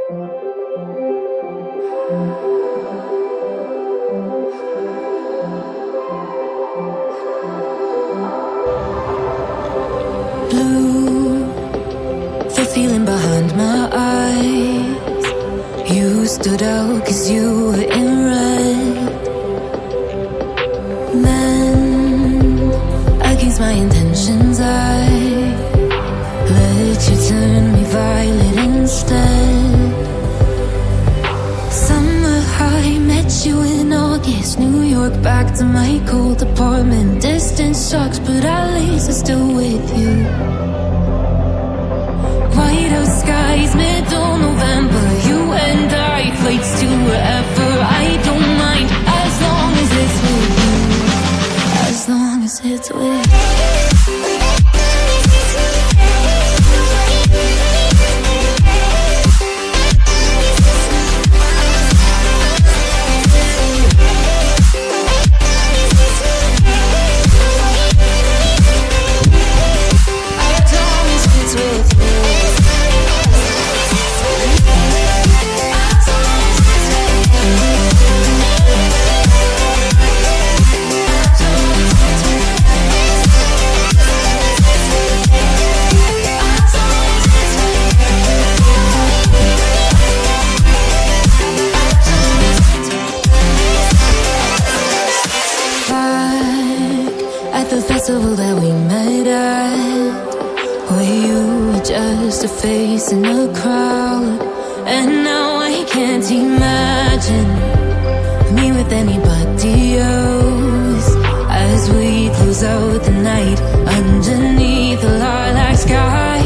Blue, the feeling behind my eyes. You stood out 'cause you were in red. Men, against my intentions, I let you turn me violet instead. Summer high, met you in August. New York, back to my cold apartment. Distance sucks, but at least I'm still with you. White out skies, middle November. You and I, flights to wherever. I don't mind, as long as it's with you. As long as it's with you. At the festival that we met at, where you were just a face in a crowd. And now I can't imagine me with anybody else, as we close out the night underneath the lilac sky.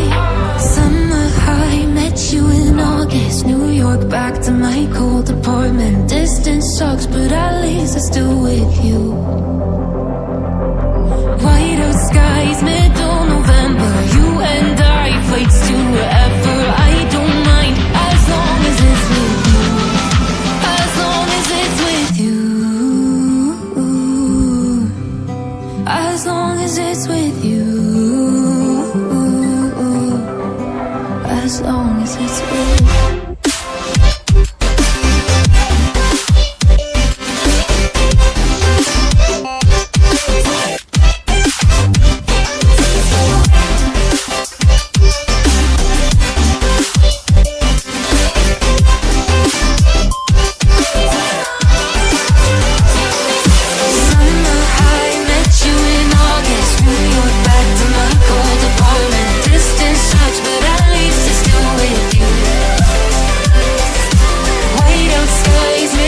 Summer high, met you in August. New York, back to my cold apartment. Distance sucks, but at least I'm still with you. White out skies, middle November. You and I, flights to wherever.